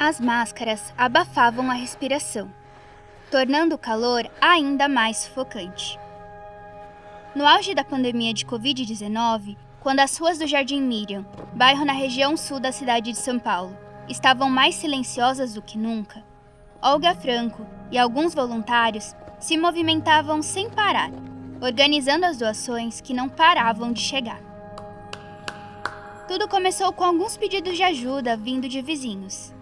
As máscaras abafavam a respiração, tornando o calor ainda mais sufocante. No auge da pandemia de Covid-19, quando as ruas do Jardim Miriam, bairro na região sul da cidade de São Paulo, estavam mais silenciosas do que nunca, Olga Franco e alguns voluntários se movimentavam sem parar, organizando as doações que não paravam de chegar. Tudo começou com alguns pedidos de ajuda vindo de vizinhos.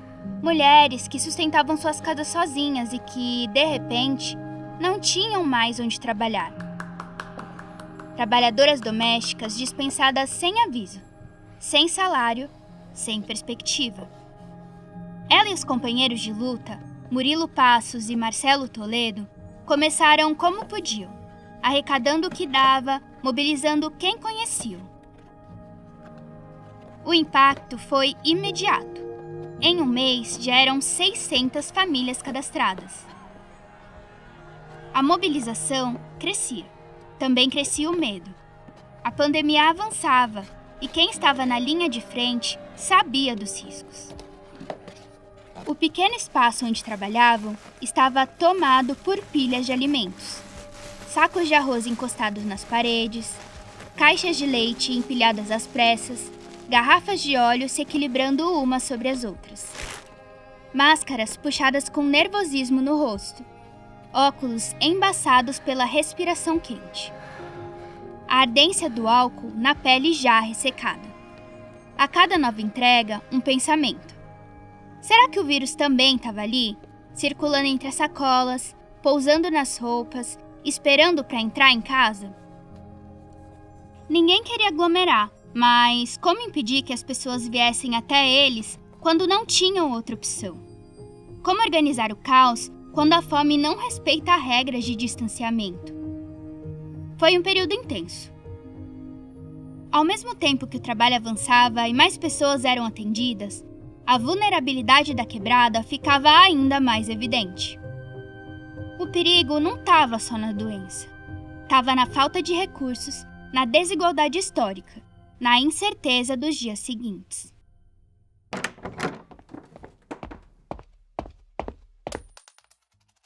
Mulheres que sustentavam suas casas sozinhas e que, de repente, não tinham mais onde trabalhar. Trabalhadoras domésticas dispensadas sem aviso, sem salário, sem perspectiva. Ela e os companheiros de luta, Murilo Passos e Marcelo Toledo, começaram como podiam, arrecadando o que dava, mobilizando quem conheciam. O impacto foi imediato. Em um mês, já eram 600 famílias cadastradas. A mobilização crescia. Também crescia o medo. A pandemia avançava e quem estava na linha de frente sabia dos riscos. O pequeno espaço onde trabalhavam estava tomado por pilhas de alimentos. Sacos de arroz encostados nas paredes, caixas de leite empilhadas às pressas, garrafas de óleo se equilibrando umas sobre as outras. Máscaras puxadas com nervosismo no rosto. Óculos embaçados pela respiração quente. A ardência do álcool na pele já ressecada. A cada nova entrega, um pensamento. Será que o vírus também estava ali, circulando entre as sacolas, pousando nas roupas, esperando para entrar em casa? Ninguém queria aglomerar, mas como impedir que as pessoas viessem até eles quando não tinham outra opção? Como organizar o caos quando a fome não respeita as regras de distanciamento? Foi um período intenso. Ao mesmo tempo que o trabalho avançava e mais pessoas eram atendidas, a vulnerabilidade da quebrada ficava ainda mais evidente. O perigo não estava só na doença. Estava na falta de recursos, na desigualdade histórica, na incerteza dos dias seguintes.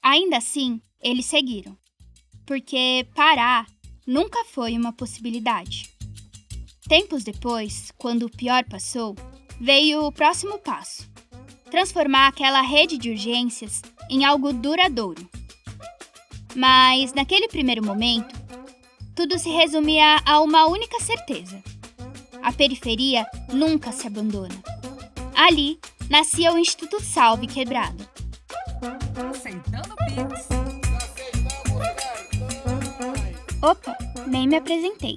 Ainda assim, eles seguiram, porque parar nunca foi uma possibilidade. Tempos depois, quando o pior passou, veio o próximo passo: transformar aquela rede de urgências em algo duradouro. Mas, naquele primeiro momento, tudo se resumia a uma única certeza: a periferia nunca se abandona. Ali nascia o Instituto Salve Quebrada. Aceitando Pix. Opa, nem me apresentei.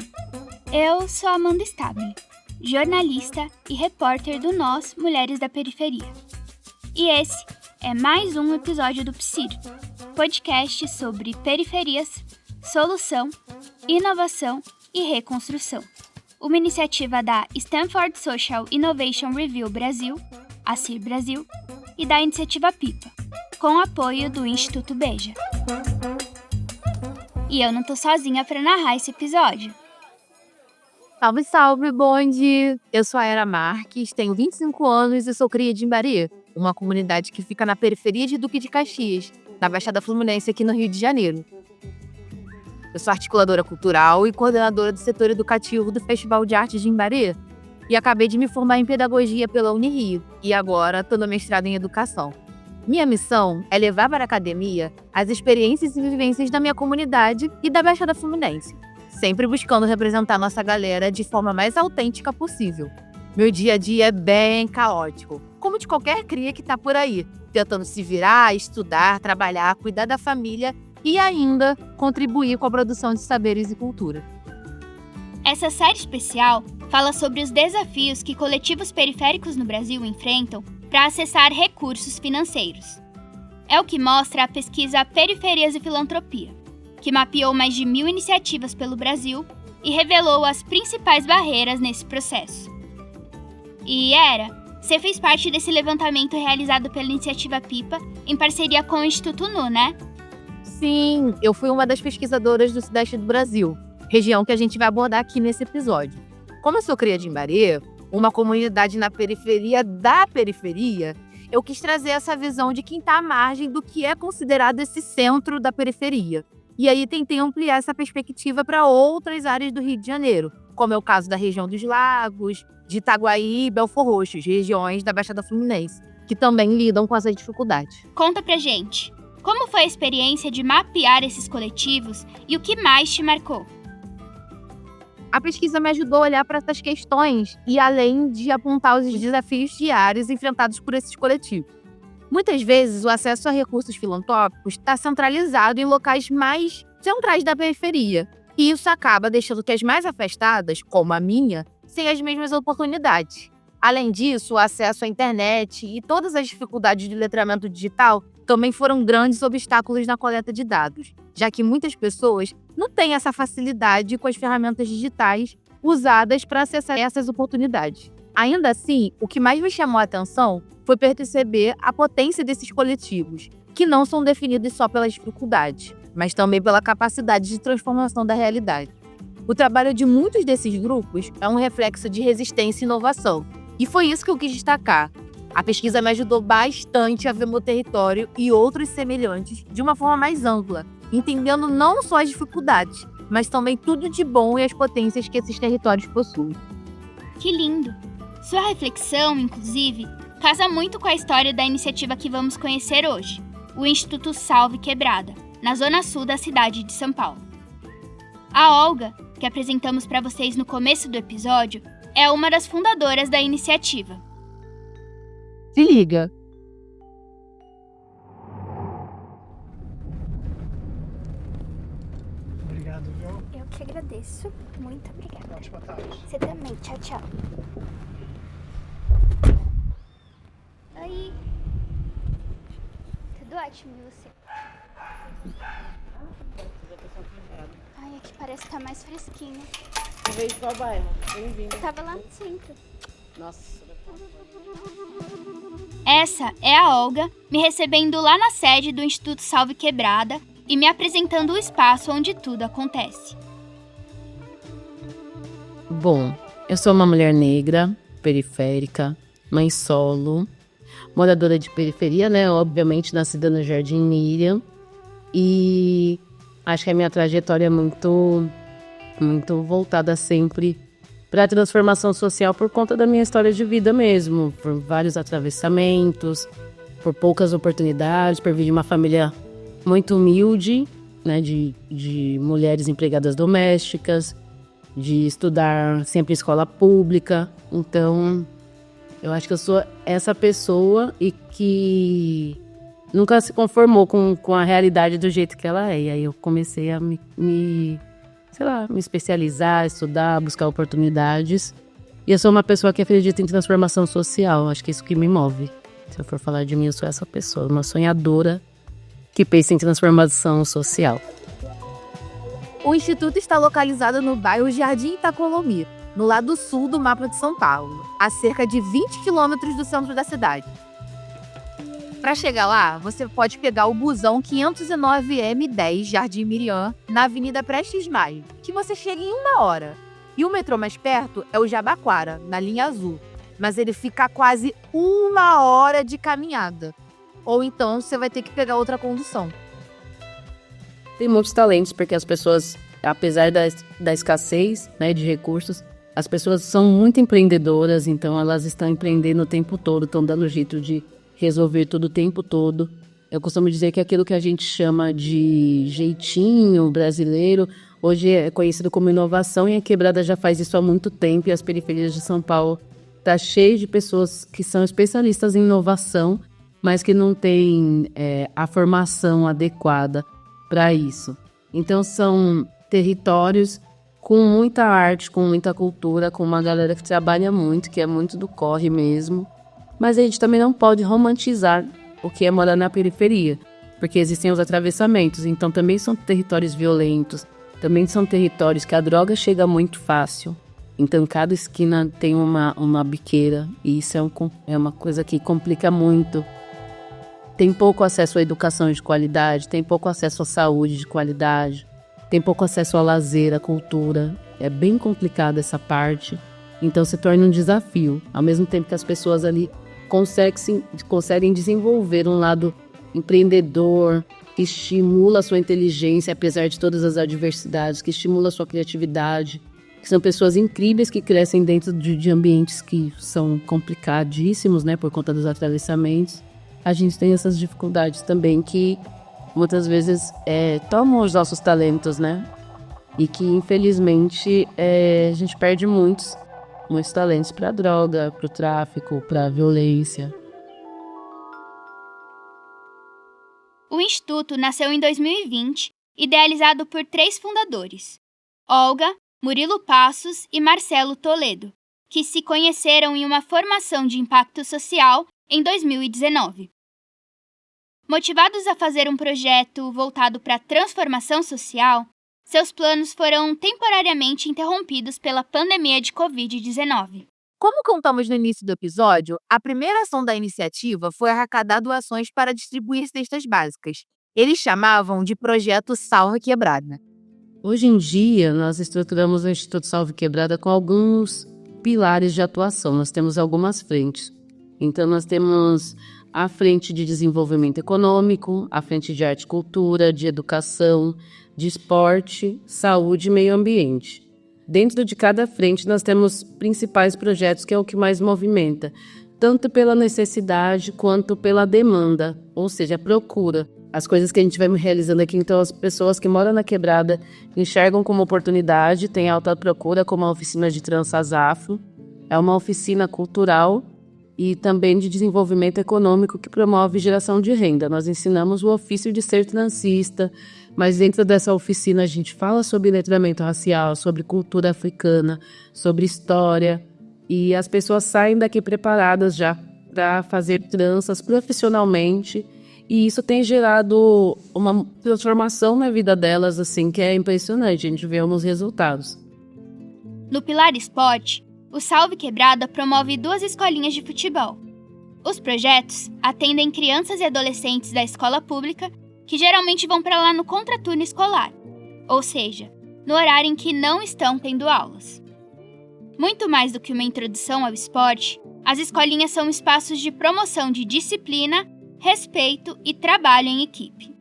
Eu sou Amanda Stabile, jornalista e repórter do Nós Mulheres da Periferia. E esse é mais um episódio do PSIR, podcast sobre periferias, solução, inovação e reconstrução. Uma iniciativa da Stanford Social Innovation Review Brasil, a CIR Brasil, e da Iniciativa Pipa, com apoio do Instituto Beja. E eu não tô sozinha para narrar esse episódio. Salve, salve, bonde! Eu sou a Era Marques, tenho 25 anos e sou cria de Imbaria, uma comunidade que fica na periferia de Duque de Caxias, na Baixada Fluminense aqui no Rio de Janeiro. Eu sou articuladora cultural e coordenadora do setor educativo do Festival de Arte de Imbaria e acabei de me formar em pedagogia pela Unirio e agora estou no mestrado em educação. Minha missão é levar para a academia as experiências e vivências da minha comunidade e da Baixada Fluminense, sempre buscando representar nossa galera de forma mais autêntica possível. Meu dia a dia é bem caótico, como de qualquer cria que tá por aí, tentando se virar, estudar, trabalhar, cuidar da família e ainda contribuir com a produção de saberes e cultura. Essa série especial fala sobre os desafios que coletivos periféricos no Brasil enfrentam para acessar recursos financeiros. É o que mostra a pesquisa Periferias e Filantropia, que mapeou mais de 1.000 iniciativas pelo Brasil e revelou as principais barreiras nesse processo. E você fez parte desse levantamento realizado pela Iniciativa Pipa em parceria com o Instituto Nu, né? Sim, eu fui uma das pesquisadoras do Sudeste do Brasil, região que a gente vai abordar aqui nesse episódio. Como eu sou cria de Imbaria, uma comunidade na periferia da periferia, eu quis trazer essa visão de quem está à margem do que é considerado esse centro da periferia. E aí tentei ampliar essa perspectiva para outras áreas do Rio de Janeiro, como é o caso da região dos Lagos, de Itaguaí e Belfor Roxo, regiões da Baixada Fluminense, que também lidam com essa dificuldade. Conta pra gente, como foi a experiência de mapear esses coletivos e o que mais te marcou? A pesquisa me ajudou a olhar para essas questões e além de apontar os desafios diários enfrentados por esses coletivos. Muitas vezes, o acesso a recursos filantrópicos está centralizado em locais mais centrais da periferia, e isso acaba deixando que as mais afastadas, como a minha, sem as mesmas oportunidades. Além disso, o acesso à internet e todas as dificuldades de letramento digital também foram grandes obstáculos na coleta de dados, já que muitas pessoas não têm essa facilidade com as ferramentas digitais usadas para acessar essas oportunidades. Ainda assim, o que mais me chamou a atenção foi perceber a potência desses coletivos, que não são definidos só pelas dificuldades, mas também pela capacidade de transformação da realidade. O trabalho de muitos desses grupos é um reflexo de resistência e inovação, e foi isso que eu quis destacar. A pesquisa me ajudou bastante a ver meu território e outros semelhantes de uma forma mais ampla, entendendo não só as dificuldades, mas também tudo de bom e as potências que esses territórios possuem. Que lindo! Sua reflexão, inclusive, casa muito com a história da iniciativa que vamos conhecer hoje, o Instituto Salve Quebrada, na zona sul da cidade de São Paulo. A Olga, que apresentamos para vocês no começo do episódio, é uma das fundadoras da iniciativa. Se liga! Obrigado, viu? Eu que agradeço. Muito obrigada. Ótima tarde. Você também. Tchau, tchau. Oi. Tudo ótimo, e você? Ai, aqui parece que tá mais fresquinho. Você veio de qual bairro? Bem-vindo. Tava lá no centro. Nossa. Essa é a Olga, me recebendo lá na sede do Instituto Salve Quebrada e me apresentando o espaço onde tudo acontece. Bom, eu sou uma mulher negra, periférica, mãe solo, moradora de periferia, né? Obviamente nascida no Jardim Miriam. E acho que a minha trajetória é muito voltada sempre para a transformação social por conta da minha história de vida mesmo, por vários atravessamentos, por poucas oportunidades, por vir de uma família muito humilde, né, de mulheres empregadas domésticas, de estudar sempre em escola pública. Então, eu acho que eu sou essa pessoa e que nunca se conformou com a realidade do jeito que ela é. E aí eu comecei a me especializar, estudar, buscar oportunidades. E eu sou uma pessoa que acredita em transformação social. Acho que é isso que me move. Se eu for falar de mim, eu sou essa pessoa, uma sonhadora que pensa em transformação social. O Instituto está localizado no bairro Jardim Itacolomi, no lado sul do mapa de São Paulo, a cerca de 20 quilômetros do centro da cidade. Para chegar lá, você pode pegar o busão 509M10 Jardim Miriam, na Avenida Prestes Maia, que você chega em 1 hora. E o metrô mais perto é o Jabaquara, na linha azul, mas ele fica a quase 1 hora de caminhada. Ou então você vai ter que pegar outra condução. Tem muitos talentos, porque as pessoas, apesar da escassez, né, de recursos, as pessoas são muito empreendedoras, então elas estão empreendendo o tempo todo, estão dando jeito de resolver tudo o tempo todo. Eu costumo dizer que aquilo que a gente chama de jeitinho brasileiro, hoje é conhecido como inovação, e a Quebrada já faz isso há muito tempo, e as periferias de São Paulo tá cheio de pessoas que são especialistas em inovação, mas que não têm a formação adequada para isso. Então são territórios com muita arte, com muita cultura, com uma galera que trabalha muito, que é muito do corre mesmo. Mas a gente também não pode romantizar o que é morar na periferia, porque existem os atravessamentos, então também são territórios violentos, também são territórios que a droga chega muito fácil. Então cada esquina tem uma biqueira, e isso é uma coisa que complica muito. Tem pouco acesso à educação de qualidade, tem pouco acesso à saúde de qualidade, tem pouco acesso ao lazer, à cultura. É bem complicada essa parte, então se torna um desafio. Ao mesmo tempo que as pessoas ali conseguem desenvolver um lado empreendedor, que estimula a sua inteligência, apesar de todas as adversidades, que estimula a sua criatividade, que são pessoas incríveis que crescem dentro de ambientes que são complicadíssimos, né, por conta dos atravessamentos. A gente tem essas dificuldades também que muitas vezes tomam os nossos talentos, né? E que, infelizmente, a gente perde muitos talentos para droga, para o tráfico, para a violência. O Instituto nasceu em 2020, idealizado por 3 fundadores, Olga, Murilo Passos e Marcelo Toledo, que se conheceram em uma formação de impacto social em 2019. Motivados a fazer um projeto voltado para a transformação social, seus planos foram temporariamente interrompidos pela pandemia de Covid-19. Como contamos no início do episódio, a primeira ação da iniciativa foi arrecadar doações para distribuir cestas básicas. Eles chamavam de Projeto Salve Quebrada. Hoje em dia, nós estruturamos o Instituto Salve Quebrada com alguns pilares de atuação. Nós temos algumas frentes. Então, nós temos a frente de desenvolvimento econômico, a frente de arte e cultura, de educação, de esporte, saúde e meio ambiente. Dentro de cada frente, nós temos principais projetos, que é o que mais movimenta, tanto pela necessidade quanto pela demanda, ou seja, a procura. As coisas que a gente vai realizando aqui, então as pessoas que moram na quebrada enxergam como oportunidade, tem alta procura, como a oficina de tranças afro. É uma oficina cultural e também de desenvolvimento econômico que promove geração de renda. Nós ensinamos o ofício de ser transista, mas dentro dessa oficina a gente fala sobre letramento racial, sobre cultura africana, sobre história, e as pessoas saem daqui preparadas já para fazer tranças profissionalmente, e isso tem gerado uma transformação na vida delas, assim, que é impressionante, a gente vê alguns resultados. No Pilar Esporte, o Salve Quebrada promove 2 escolinhas de futebol. Os projetos atendem crianças e adolescentes da escola pública que geralmente vão para lá no contraturno escolar, ou seja, no horário em que não estão tendo aulas. Muito mais do que uma introdução ao esporte, as escolinhas são espaços de promoção de disciplina, respeito e trabalho em equipe.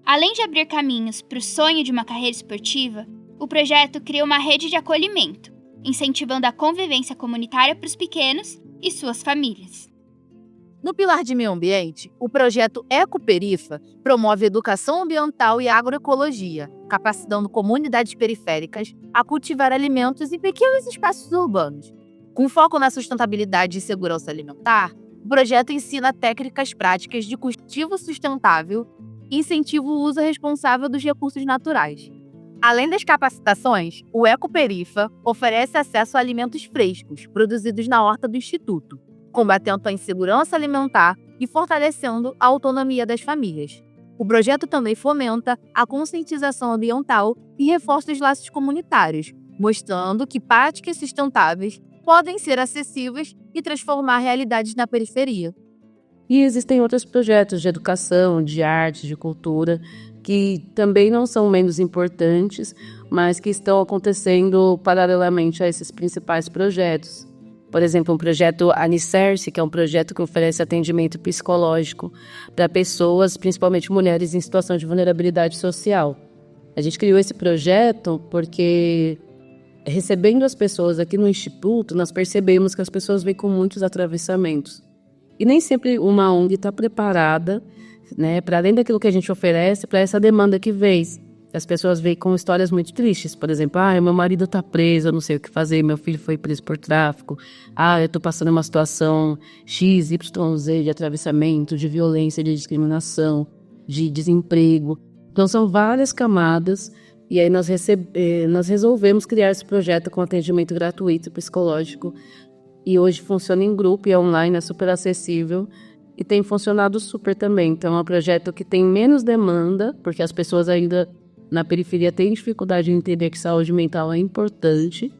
Além de abrir caminhos para o sonho de uma carreira esportiva, o projeto cria uma rede de acolhimento, incentivando a convivência comunitária para os pequenos e suas famílias. No pilar de meio ambiente, o projeto Ecoperifa promove educação ambiental e agroecologia, capacitando comunidades periféricas a cultivar alimentos em pequenos espaços urbanos. Com foco na sustentabilidade e segurança alimentar, o projeto ensina técnicas práticas de cultivo sustentável e incentiva o uso responsável dos recursos naturais. Além das capacitações, o Ecoperifa oferece acesso a alimentos frescos, produzidos na horta do Instituto, combatendo a insegurança alimentar e fortalecendo a autonomia das famílias. O projeto também fomenta a conscientização ambiental e reforça os laços comunitários, mostrando que práticas sustentáveis podem ser acessíveis e transformar realidades na periferia. E existem outros projetos de educação, de arte, de cultura, que também não são menos importantes, mas que estão acontecendo paralelamente a esses principais projetos. Por exemplo, um projeto Anicerce, que é um projeto que oferece atendimento psicológico para pessoas, principalmente mulheres em situação de vulnerabilidade social. A gente criou esse projeto porque, recebendo as pessoas aqui no Instituto, nós percebemos que as pessoas vêm com muitos atravessamentos. E nem sempre uma ONG está preparada, né, para além daquilo que a gente oferece, para essa demanda que vem. As pessoas vêm com histórias muito tristes, por exemplo, meu marido está preso, eu não sei o que fazer, meu filho foi preso por tráfico, eu estou passando uma situação X, Y, Z de atravessamento, de violência, de discriminação, de desemprego. Então são várias camadas, e aí nós resolvemos criar esse projeto com atendimento gratuito psicológico, e hoje funciona em grupo e é online, é super acessível, e tem funcionado super também. Então é um projeto que tem menos demanda, porque as pessoas ainda na periferia têm dificuldade de entender que saúde mental é importante,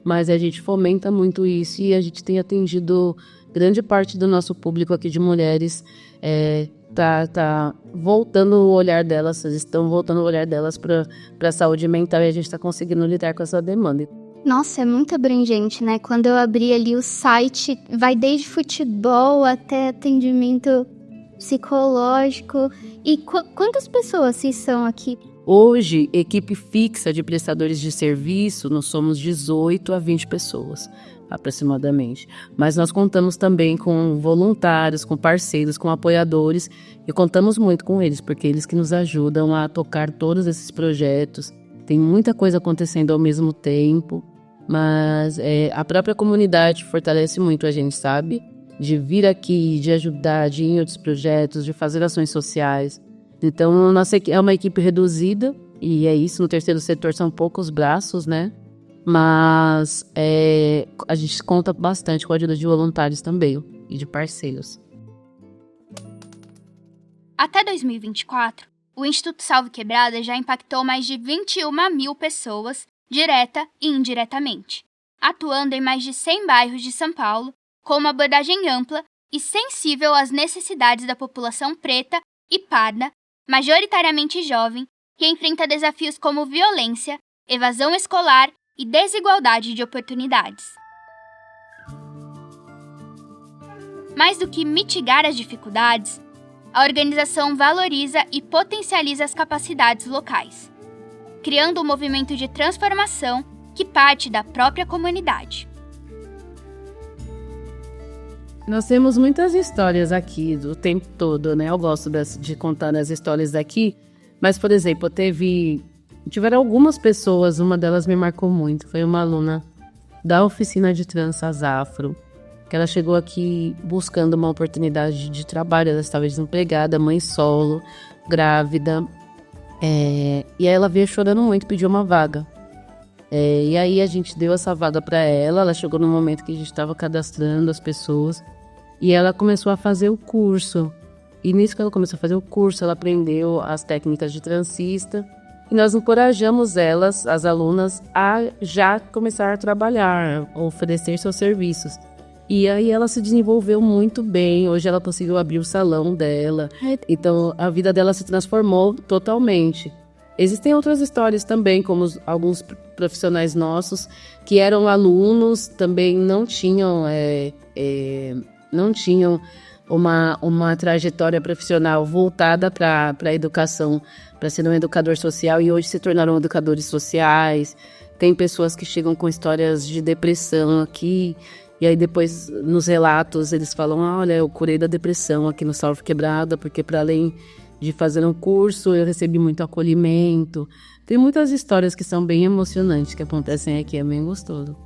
mas a gente fomenta muito isso e a gente tem atendido grande parte do nosso público aqui de mulheres, tá voltando o olhar delas, estão voltando o olhar delas para a saúde mental, e a gente está conseguindo lidar com essa demanda. Nossa, é muito abrangente, né? Quando eu abri ali o site, vai desde futebol até atendimento psicológico. E quantas pessoas vocês são aqui? Hoje, equipe fixa de prestadores de serviço, nós somos 18 a 20 pessoas, aproximadamente. Mas nós contamos também com voluntários, com parceiros, com apoiadores, e contamos muito com eles, porque eles que nos ajudam a tocar todos esses projetos. Tem muita coisa acontecendo ao mesmo tempo, mas a própria comunidade fortalece muito a gente, sabe? De vir aqui, de ajudar, de ir em outros projetos, de fazer ações sociais. Então, nossa é uma equipe reduzida, e é isso, no terceiro setor são poucos braços, né? Mas a gente conta bastante com a ajuda de voluntários também, e de parceiros. Até 2024, o Instituto Salve Quebrada já impactou mais de 21 mil pessoas, direta e indiretamente, atuando em mais de 100 bairros de São Paulo, com uma abordagem ampla e sensível às necessidades da população preta e parda, majoritariamente jovem, que enfrenta desafios como violência, evasão escolar e desigualdade de oportunidades. Mais do que mitigar as dificuldades, a organização valoriza e potencializa as capacidades locais, criando um movimento de transformação que parte da própria comunidade. Nós temos muitas histórias aqui do tempo todo, né? Eu gosto de contar as histórias daqui, mas, por exemplo, tiveram algumas pessoas, uma delas me marcou muito, foi uma aluna da oficina de tranças afro, que ela chegou aqui buscando uma oportunidade de trabalho, ela estava desempregada, mãe solo, grávida, e aí ela veio chorando muito, pediu uma vaga. E aí a gente deu essa vaga para ela chegou no momento que a gente estava cadastrando as pessoas, e ela começou a fazer o curso. E nisso que ela começou a fazer o curso, ela aprendeu as técnicas de transista, e nós encorajamos elas, as alunas, a já começar a trabalhar, a oferecer seus serviços. E aí ela se desenvolveu muito bem, hoje ela conseguiu abrir o salão dela, então a vida dela se transformou totalmente. Existem outras histórias também, como alguns profissionais nossos que eram alunos, também não tinham uma trajetória profissional voltada para a educação, para ser um educador social, e hoje se tornaram educadores sociais. Tem pessoas que chegam com histórias de depressão aqui, e aí depois nos relatos eles falam, olha, eu curei da depressão aqui no Salve Quebrada, porque para além de fazer um curso, eu recebi muito acolhimento. Tem muitas histórias que são bem emocionantes que acontecem aqui, é bem gostoso.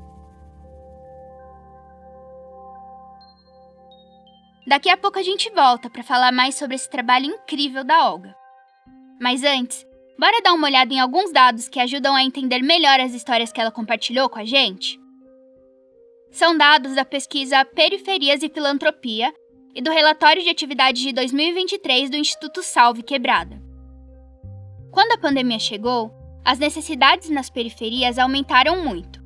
Daqui a pouco a gente volta para falar mais sobre esse trabalho incrível da Olga. Mas antes, bora dar uma olhada em alguns dados que ajudam a entender melhor as histórias que ela compartilhou com a gente? São dados da pesquisa Periferias e Filantropia e do relatório de atividades de 2023 do Instituto Salve Quebrada. Quando a pandemia chegou, as necessidades nas periferias aumentaram muito,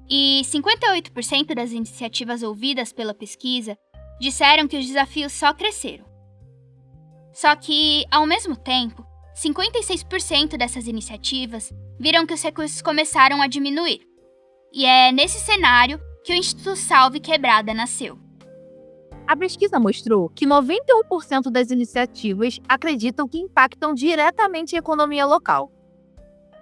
e 58% das iniciativas ouvidas pela pesquisa disseram que os desafios só cresceram. Só que, ao mesmo tempo, 56% dessas iniciativas viram que os recursos começaram a diminuir. E é nesse cenário que o Instituto Salve Quebrada nasceu. A pesquisa mostrou que 91% das iniciativas acreditam que impactam diretamente a economia local.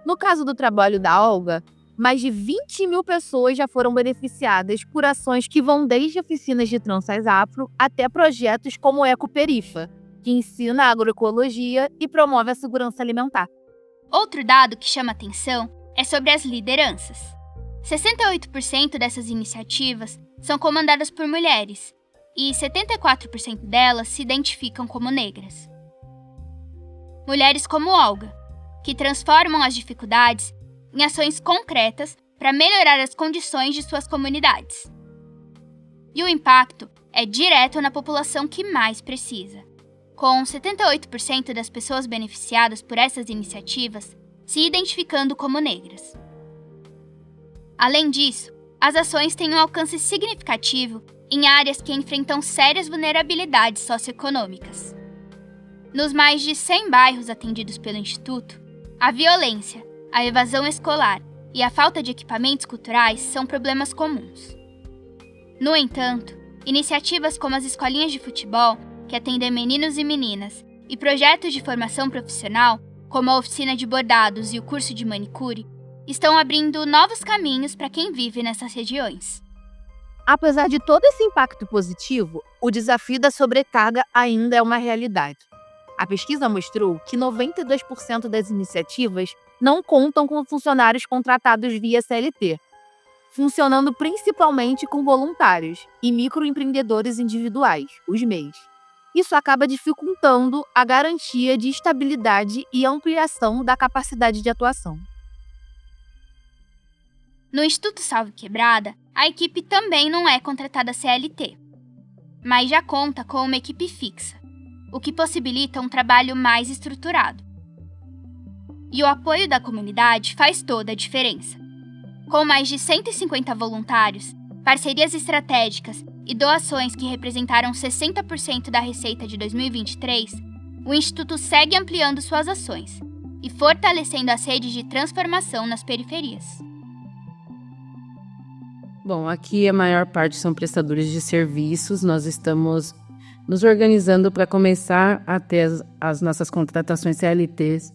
No caso do trabalho da Olga, mais de 20 mil pessoas já foram beneficiadas por ações que vão desde oficinas de tranças afro até projetos como o Ecoperifa, que ensina a agroecologia e promove a segurança alimentar. Outro dado que chama atenção é sobre as lideranças. 68% dessas iniciativas são comandadas por mulheres, e 74% delas se identificam como negras. Mulheres como Olga, que transformam as dificuldades em ações concretas para melhorar as condições de suas comunidades. E o impacto é direto na população que mais precisa, com 78% das pessoas beneficiadas por essas iniciativas se identificando como negras. Além disso, as ações têm um alcance significativo em áreas que enfrentam sérias vulnerabilidades socioeconômicas. Nos mais de 100 bairros atendidos pelo Instituto, a violência, a evasão escolar e a falta de equipamentos culturais são problemas comuns. No entanto, iniciativas como as escolinhas de futebol, que atendem meninos e meninas, e projetos de formação profissional, como a oficina de bordados e o curso de manicure, estão abrindo novos caminhos para quem vive nessas regiões. Apesar de todo esse impacto positivo, o desafio da sobrecarga ainda é uma realidade. A pesquisa mostrou que 92% das iniciativas não contam com funcionários contratados via CLT, funcionando principalmente com voluntários e microempreendedores individuais, os MEIs. Isso acaba dificultando a garantia de estabilidade e ampliação da capacidade de atuação. No Instituto Salve Quebrada, a equipe também não é contratada CLT, mas já conta com uma equipe fixa, o que possibilita um trabalho mais estruturado. E o apoio da comunidade faz toda a diferença. Com mais de 150 voluntários, parcerias estratégicas e doações que representaram 60% da receita de 2023, o Instituto segue ampliando suas ações e fortalecendo as redes de transformação nas periferias. Bom, aqui a maior parte são prestadores de serviços. Nós estamos nos organizando para começar a ter as nossas contratações CLTs,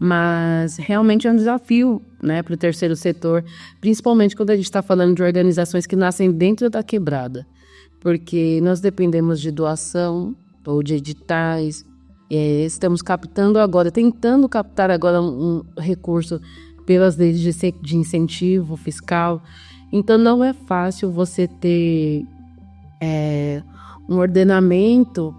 mas realmente é um desafio, né, para o terceiro setor, principalmente quando a gente está falando de organizações que nascem dentro da quebrada, porque nós dependemos de doação ou de editais. Estamos tentando captar agora um recurso pelas leis de incentivo fiscal. Então, não é fácil você ter um ordenamento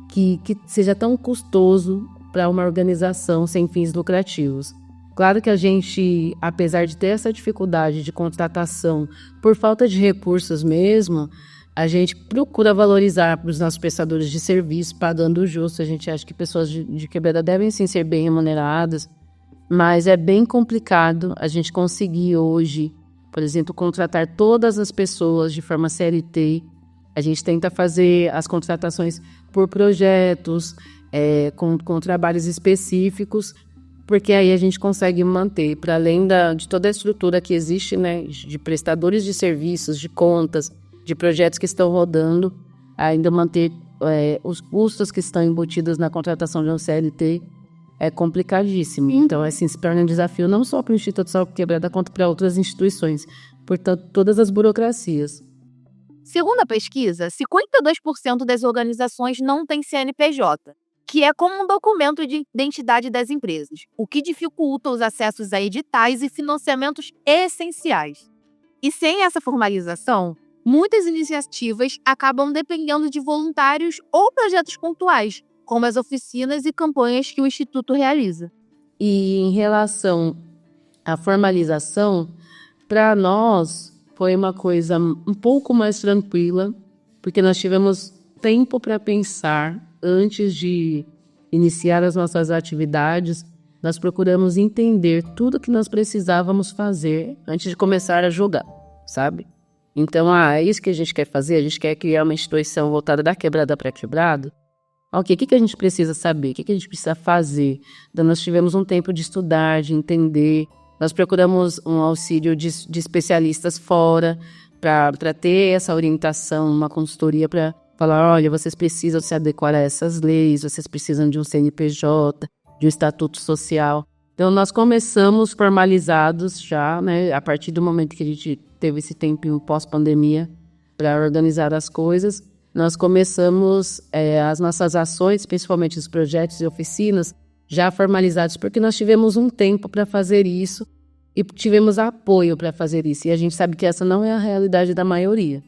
que seja tão custoso para uma organização sem fins lucrativos. Claro que a gente, apesar de ter essa dificuldade de contratação por falta de recursos mesmo, a gente procura valorizar para os nossos prestadores de serviço, pagando o justo. A gente acha que pessoas de quebrada devem sim ser bem remuneradas, mas é bem complicado a gente conseguir hoje, por exemplo, contratar todas as pessoas de forma CLT. A gente tenta fazer as contratações por projetos, com trabalhos específicos, porque aí a gente consegue manter, para além de toda a estrutura que existe, né, de prestadores de serviços, de contas, de projetos que estão rodando, ainda manter os custos que estão embutidos na contratação de um CLT é complicadíssimo. Então, assim, se torna um desafio não só para o Instituto Salve Quebrada, quanto para outras instituições, portanto, todas as burocracias. Segundo a pesquisa, 52% das organizações não têm CNPJ, que é como um documento de identidade das empresas, o que dificulta os acessos a editais e financiamentos essenciais. E sem essa formalização, muitas iniciativas acabam dependendo de voluntários ou projetos pontuais, como as oficinas e campanhas que o Instituto realiza. E em relação à formalização, para nós foi uma coisa um pouco mais tranquila, porque nós tivemos tempo para pensar antes de iniciar as nossas atividades. Nós procuramos entender tudo que nós precisávamos fazer antes de começar a jogar, sabe? Então, é isso que a gente quer fazer? A gente quer criar uma instituição voltada da quebrada para quebrado? Ok, o que a gente precisa saber? O que a gente precisa fazer? Então, nós tivemos um tempo de estudar, de entender. Nós procuramos um auxílio de especialistas fora para ter essa orientação, uma consultoria para falar, olha, vocês precisam se adequar a essas leis, vocês precisam de um CNPJ, de um estatuto social. Então, nós começamos formalizados já, né, a partir do momento que a gente teve esse tempo pós-pandemia para organizar as coisas. Nós começamos as nossas ações, principalmente os projetos e oficinas, já formalizados, porque nós tivemos um tempo para fazer isso e tivemos apoio para fazer isso. E a gente sabe que essa não é a realidade da maioria.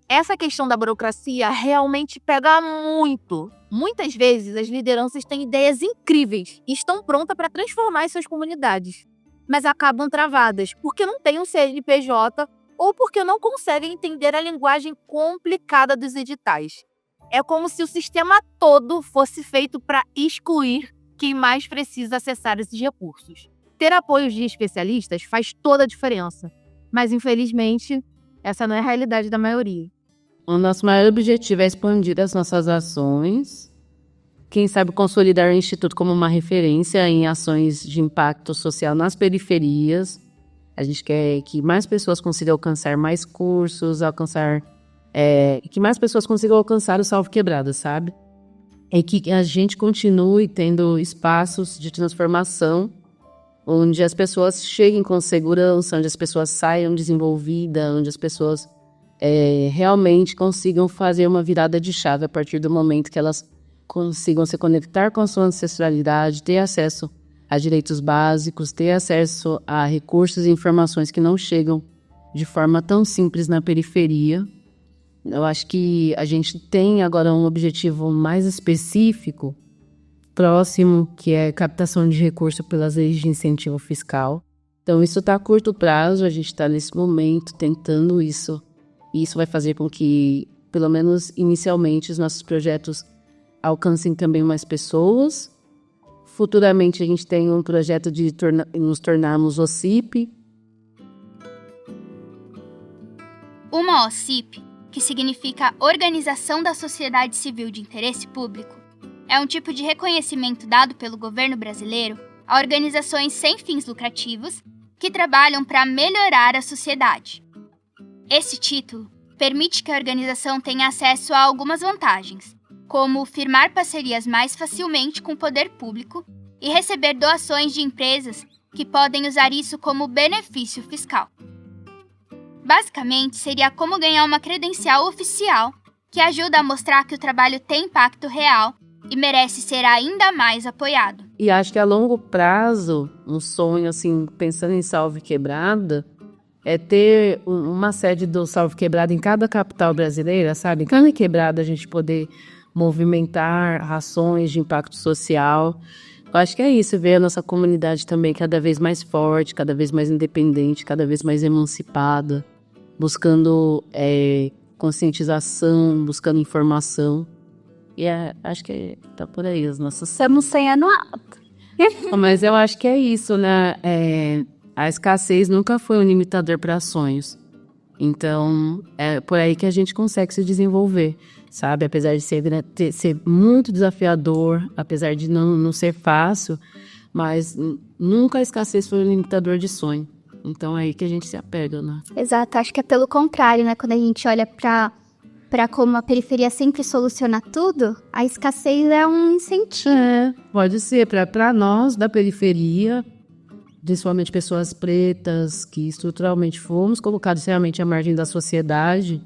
Essa questão da burocracia realmente pega muito. Muitas vezes as lideranças têm ideias incríveis e estão prontas para transformar as suas comunidades, mas acabam travadas porque não têm um CNPJ ou porque não conseguem entender a linguagem complicada dos editais. É como se o sistema todo fosse feito para excluir quem mais precisa acessar esses recursos. Ter apoio de especialistas faz toda a diferença, mas infelizmente essa não é a realidade da maioria. O nosso maior objetivo é expandir as nossas ações, quem sabe consolidar o Instituto como uma referência em ações de impacto social nas periferias, A gente quer que mais pessoas consigam alcançar mais cursos, que mais pessoas consigam alcançar o Salve Quebrada, sabe? É que a gente continue tendo espaços de transformação onde as pessoas cheguem com segurança, onde as pessoas saiam desenvolvidas, onde as pessoas realmente consigam fazer uma virada de chave a partir do momento que elas consigam se conectar com a sua ancestralidade, ter acesso a direitos básicos, ter acesso a recursos e informações que não chegam de forma tão simples na periferia. Eu acho que a gente tem agora um objetivo mais específico, próximo, que é captação de recursos pelas leis de incentivo fiscal. Então, isso está a curto prazo, a gente está nesse momento tentando isso. E isso vai fazer com que, pelo menos inicialmente, os nossos projetos alcancem também mais pessoas. Futuramente, a gente tem um projeto de nos tornarmos OCIP. Uma OCIP, que significa Organização da Sociedade Civil de Interesse Público, é um tipo de reconhecimento dado pelo governo brasileiro a organizações sem fins lucrativos que trabalham para melhorar a sociedade. Esse título permite que a organização tenha acesso a algumas vantagens, como firmar parcerias mais facilmente com o poder público e receber doações de empresas que podem usar isso como benefício fiscal. Basicamente, seria como ganhar uma credencial oficial que ajuda a mostrar que o trabalho tem impacto real e merece ser ainda mais apoiado. E acho que a longo prazo, um sonho, assim, pensando em Salve Quebrada, é ter uma sede do Salve Quebrada em cada capital brasileira, sabe? Em cada quebrada a gente poder movimentar ações de impacto social. Eu acho que é isso, ver a nossa comunidade também cada vez mais forte, cada vez mais independente, cada vez mais emancipada, buscando conscientização, buscando informação. E acho que tá por aí as nossas... Estamos sonhando alto. Mas eu acho que é isso, né? A escassez nunca foi um limitador para sonhos. Então, é por aí que a gente consegue se desenvolver, sabe? Apesar de ser muito desafiador, apesar de não ser fácil, mas nunca a escassez foi um limitador de sonho. Então, é aí que a gente se apega, né? Exato, acho que é pelo contrário, né? Quando a gente olha para como a periferia sempre soluciona tudo, a escassez é um incentivo. Pode ser. Para nós, da periferia, principalmente pessoas pretas, que estruturalmente fomos colocados realmente à margem da sociedade,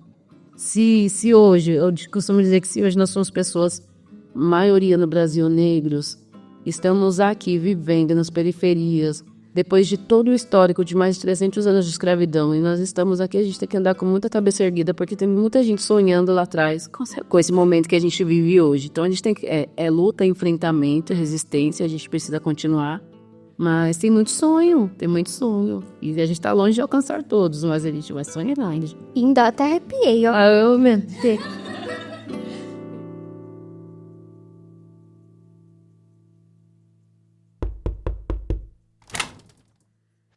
se hoje, eu costumo dizer que se hoje nós somos pessoas, maioria no Brasil, negros, estamos aqui vivendo nas periferias, depois de todo o histórico de mais de 300 anos de escravidão, e nós estamos aqui, a gente tem que andar com muita cabeça erguida, porque tem muita gente sonhando lá atrás com esse momento que a gente vive hoje. Então a gente tem que, luta, enfrentamento, resistência, a gente precisa continuar, mas tem muito sonho, e a gente tá longe de alcançar todos, mas a gente vai sonhar ainda. Ainda até arrepiei, ó. Eu mesmo.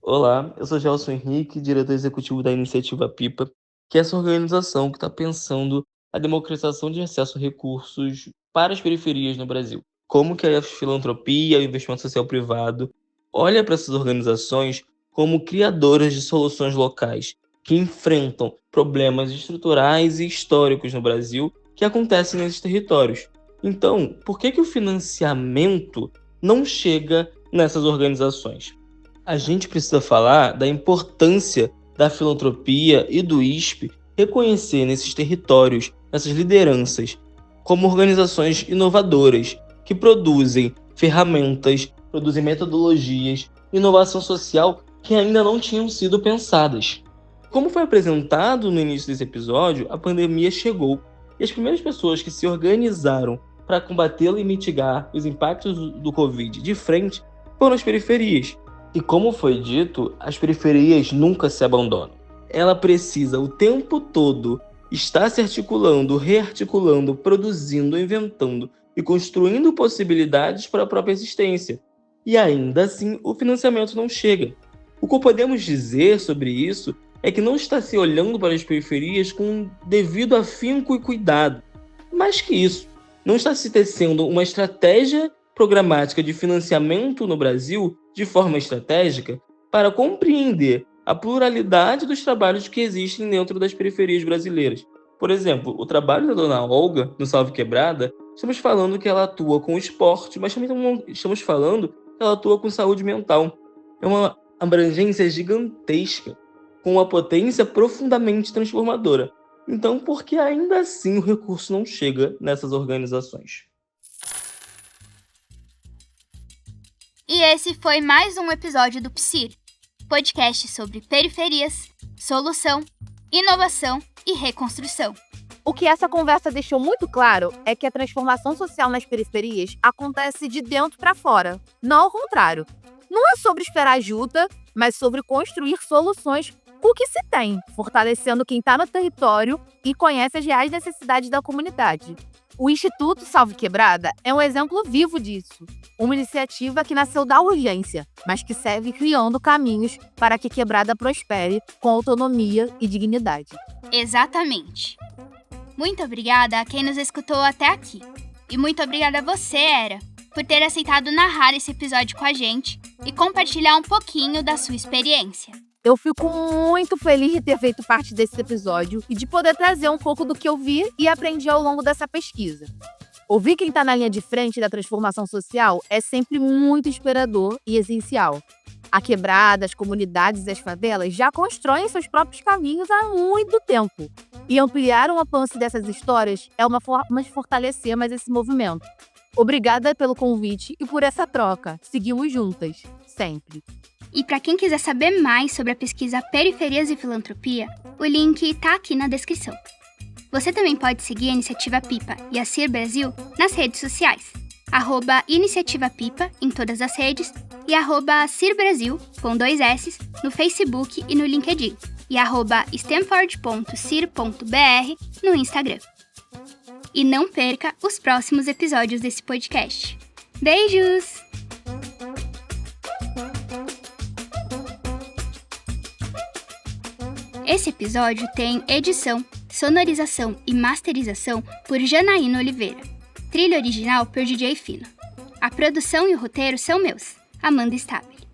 Olá, eu sou Gelson Henrique, diretor executivo da Iniciativa PIPA, que é essa organização que está pensando a democratização de acesso a recursos para as periferias no Brasil. Como que a filantropia, o investimento social privado, olha para essas organizações como criadoras de soluções locais, que enfrentam problemas estruturais e históricos no Brasil que acontecem nesses territórios. Então, por que o financiamento não chega nessas organizações? A gente precisa falar da importância da filantropia e do ISP reconhecer nesses territórios, essas lideranças, como organizações inovadoras, que produzem ferramentas, produzem metodologias, inovação social que ainda não tinham sido pensadas. Como foi apresentado no início desse episódio, a pandemia chegou e as primeiras pessoas que se organizaram para combatê-la e mitigar os impactos do Covid de frente foram as periferias. E como foi dito, as periferias nunca se abandonam. Ela precisa o tempo todo estar se articulando, rearticulando, produzindo, inventando e construindo possibilidades para a própria existência. E ainda assim, o financiamento não chega. O que podemos dizer sobre isso é que não está se olhando para as periferias com devido afinco e cuidado. Mais que isso, não está se tecendo uma estratégia programática de financiamento no Brasil de forma estratégica para compreender a pluralidade dos trabalhos que existem dentro das periferias brasileiras. Por exemplo, o trabalho da dona Olga, no Salve Quebrada, estamos falando que ela atua com esporte, mas também estamos falando que ela atua com saúde mental. É uma abrangência gigantesca, com uma potência profundamente transformadora. Então, por que ainda assim o recurso não chega nessas organizações? E esse foi mais um episódio do PSIR, podcast sobre periferias, solução, inovação e reconstrução. O que essa conversa deixou muito claro é que a transformação social nas periferias acontece de dentro para fora, não ao contrário. Não é sobre esperar ajuda, mas sobre construir soluções com o que se tem, fortalecendo quem está no território e conhece as reais necessidades da comunidade. O Instituto Salve Quebrada é um exemplo vivo disso. Uma iniciativa que nasceu da urgência, mas que segue criando caminhos para que Quebrada prospere com autonomia e dignidade. Exatamente. Muito obrigada a quem nos escutou até aqui. E muito obrigada a você, Era, por ter aceitado narrar esse episódio com a gente e compartilhar um pouquinho da sua experiência. Eu fico muito feliz de ter feito parte desse episódio e de poder trazer um pouco do que eu vi e aprendi ao longo dessa pesquisa. Ouvir quem está na linha de frente da transformação social é sempre muito inspirador e essencial. A Quebrada, as comunidades e as favelas já constroem seus próprios caminhos há muito tempo. E ampliar o alcance dessas histórias é uma forma de fortalecer mais esse movimento. Obrigada pelo convite e por essa troca. Seguimos juntas, sempre. E para quem quiser saber mais sobre a pesquisa Periferias e Filantropia, o link está aqui na descrição. Você também pode seguir a Iniciativa Pipa e a CIR Brasil nas redes sociais, @Iniciativa Pipa em todas as redes e @CIR Brasil, com 2 S, no Facebook e no LinkedIn, e @stanford.cir.br no Instagram. E não perca os próximos episódios desse podcast. Beijos! Esse episódio tem edição, sonorização e masterização por Janaína Oliveira. Trilha original por DJ Fino. A produção e o roteiro são meus, Amanda Stabile.